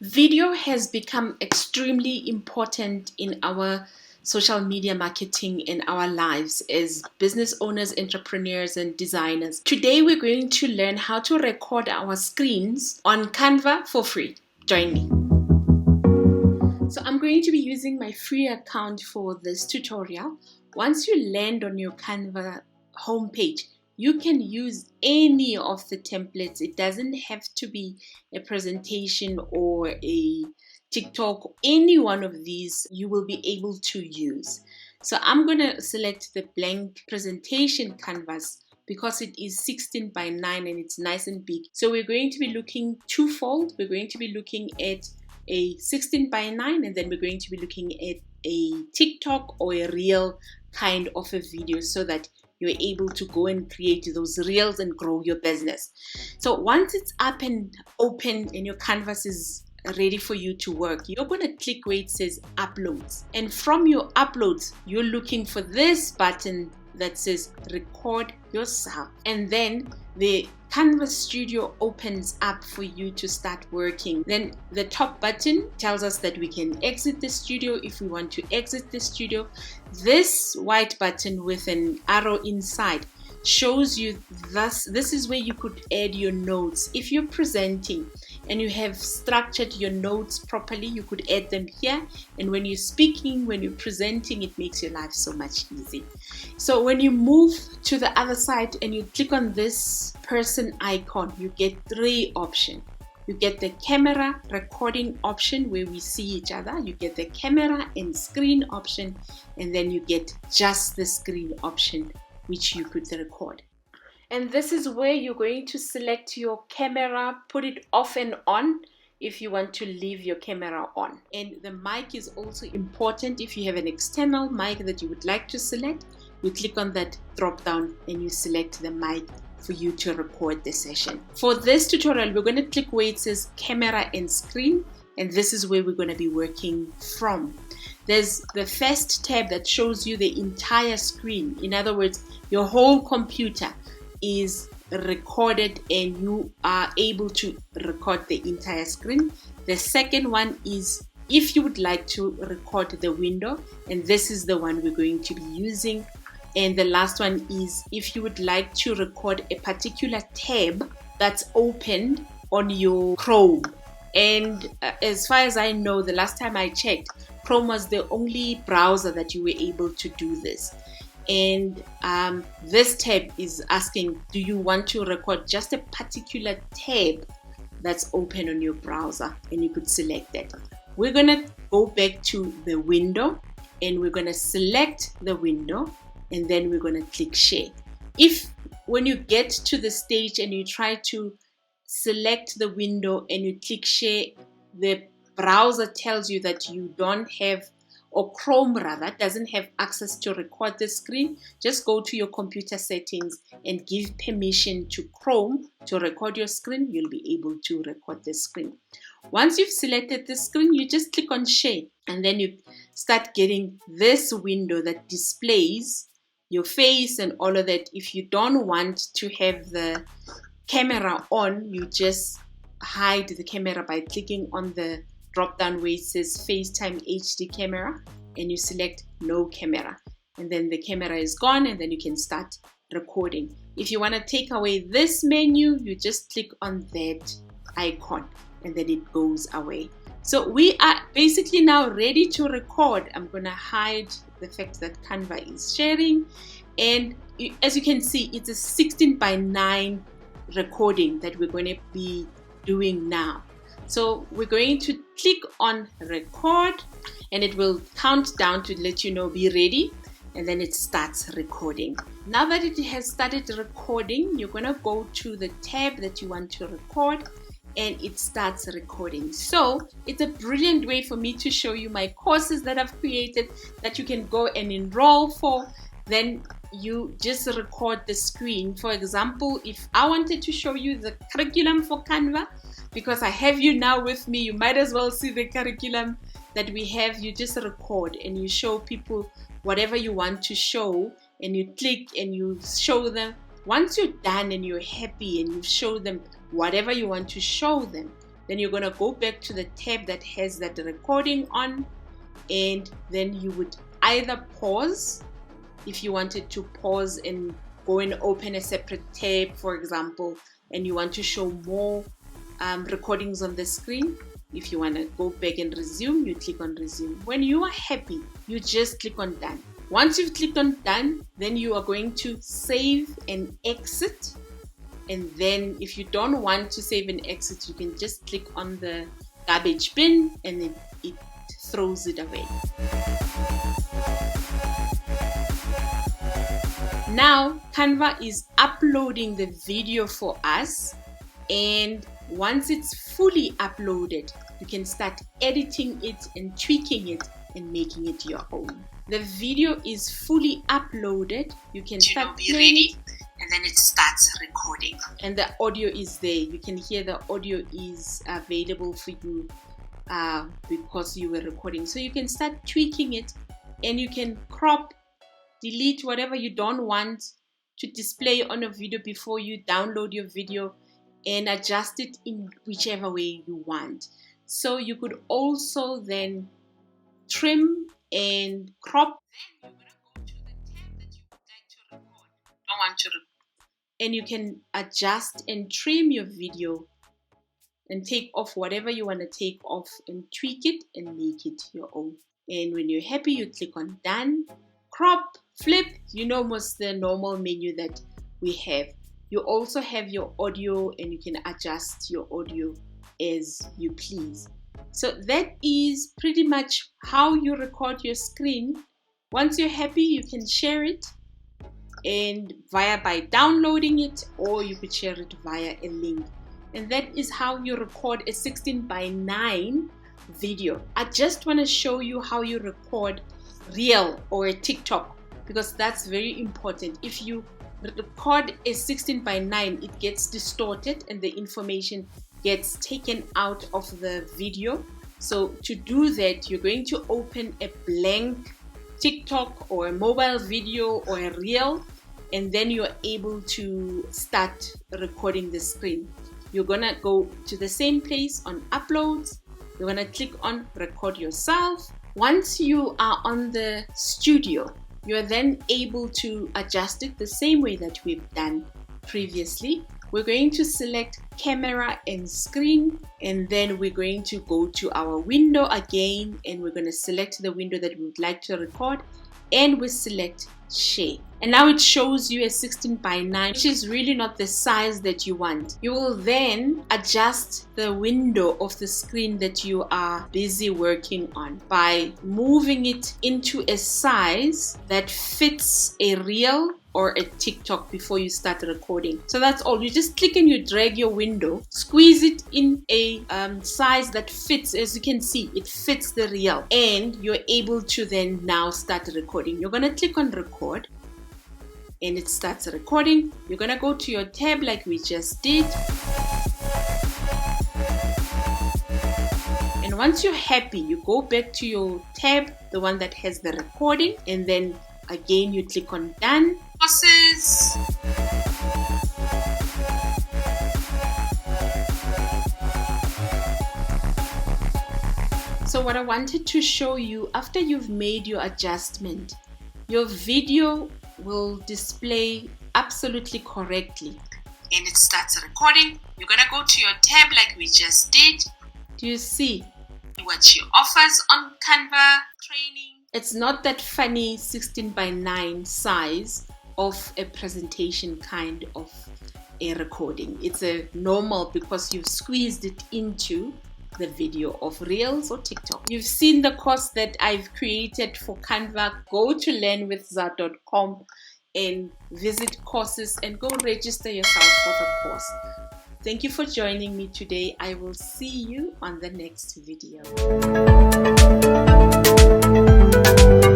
Video has become extremely important in our social media marketing in our lives as business owners, entrepreneurs, and designers. Today, we're going to learn how to record our screens on Canva for free. Join me. So I'm going to be using my free account for this tutorial. Once you land on your Canva homepage, you can use any of the templates. It doesn't have to be a presentation or a TikTok. Any one of these you will be able to use. So I'm going to select the blank presentation canvas because it is 16 by 9 and it's nice and big. So we're going to be looking twofold. We're going to be looking at a 16 by 9 and then we're going to be looking at a TikTok or a reel kind of a video so that you're able to go and create those reels and grow your business. So once it's up and open and your canvas is ready for you to work, you're going to click where it says uploads, and from your uploads you're looking for this button that says record yourself, and then the Canva Studio opens up for you to start working. Then the top button tells us that we can exit the studio if we want to exit the studio. This white button with an arrow inside shows you this is where you could add your notes. If you're presenting and you have structured your notes properly, you could add them here, and when you're speaking, when you're presenting, it makes your life so much easy. So when you move to the other side and you click on this person icon, you get three options. You get the camera recording option where we see each other, you get the camera and screen option, and then you get just the screen option which you could record. And this is where you're going to select your camera, put it off and on if you want to leave your camera on. And the mic is also important. If you have an external mic that you would like to select, you click on that drop down and you select the mic for you to record the session. For this tutorial, we're going to click where it says camera and screen, and this is where we're going to be working from. There's the first tab that shows you the entire screen. In other words, your whole computer is recorded and you are able to record the entire screen. The second one is if you would like to record the window, and this is the one we're going to be using. And the last one is if you would like to record a particular tab that's opened on your Chrome. And as far as I know, the last time I checked, Chrome was the only browser that you were able to do this. And this tab is asking, do you want to record just a particular tab that's open on your browser? And you could select that. We're going to go back to the window and we're going to select the window, and then we're going to click share. If when you get to the stage and you try to select the window and you click share, the browser tells you that you don't have, or Chrome rather, doesn't have access to record the screen, just go to your computer settings and give permission to Chrome to record your screen. You'll be able to record the screen. Once you've selected the screen, you just click on share, and then you start getting this window that displays your face and all of that. If you don't want to have the camera on, you just hide the camera by clicking on the drop down where it says FaceTime HD camera, and you select no camera, and then the camera is gone, and then you can start recording. If you want to take away this menu, you just click on that icon and then it goes away. So we are basically now ready to record. I'm going to hide the fact that Canva is sharing, and as you can see, it's a 16 by 9 recording that we're going to be doing now. So we're going to click on record, and it will count down to let you know be ready, and then it starts recording. Now that it has started recording, you're going to go to the tab that you want to record, and it starts recording. So it's a brilliant way for me to show you my courses that I've created that you can go and enroll for. Then you just record the screen. For example, if I wanted to show you the curriculum for Canva, because I have you now with me, you might as well see the curriculum that we have. You just record and you show people whatever you want to show, and you click and you show them. Once you're done and you're happy and you show them whatever you want to show them, Then you're going to go back to the tab that has that recording on, and then you would either pause if you wanted to pause and go and open a separate tab, for example, and you want to show more recordings on the screen. If you want to go back and resume, you click on resume. When you are happy, you just click on done. Once you've clicked on done, then you are going to save and exit. And then if you don't want to save and exit, you can just click on the garbage bin and then it throws it away. Now Canva is uploading the video for us, and once it's fully uploaded, you can start editing it and tweaking it and making it your own. The video is fully uploaded. You can start be ready, and then it starts recording. And the audio is there. You can hear the audio is available for you because you were recording. So you can start tweaking it, and you can crop, delete whatever you don't want to display on a video before you download your video, and adjust it in whichever way you want. So you could also then trim and crop. Then you're going to go to the tab that you would like to record. Don't want to record. And you can adjust and trim your video and take off whatever you want to take off and tweak it and make it your own. And when you're happy, you click on done, crop, flip, most the normal menu that we have. You also have your audio, and you can adjust your audio as you please. So that is pretty much how you record your screen. Once you're happy, you can share it and by downloading it, or you could share it via a link. And that is how you record a 16:9 video. I just want to show you how you record Reel or a TikTok, because that's very important. If you record a 16:9, it gets distorted and the information gets taken out of the video. So to do that, you're going to open a blank TikTok or a mobile video or a Reel, and then you're able to start recording the screen. You're gonna go to the same place on uploads. You're gonna click on record yourself. Once you are on the studio, you're then able to adjust it the same way that we've done previously. We're going to select camera and screen, and then we're going to go to our window again, and we're going to select the window that we would like to record, and we select share. And now it shows you a 16:9, which is really not the size that you want. You will then adjust the window of the screen that you are busy working on by moving it into a size that fits a Reel or a TikTok before you start recording. So that's all. You just click and you drag your window, squeeze it in a size that fits. As you can see, it fits the Reel, and you're able to then now start recording. You're gonna click on record, and it starts recording. You're gonna go to your tab like we just did. And once you're happy, you go back to your tab, the one that has the recording, and then again you click on done. Process. So what I wanted to show you, after you've made your adjustment, your video will display absolutely correctly. And it starts recording. You're gonna go to your tab like we just did. Do you see? What she offers on Canva training. It's not that funny 16:9 size of a presentation kind of a recording. It's a normal, because you've squeezed it into the video of Reels or TikTok. You've seen the course that I've created for Canva. Go to learnwithza.com and visit courses and go register yourself for the course. Thank you for joining me today. I will see you on the next video.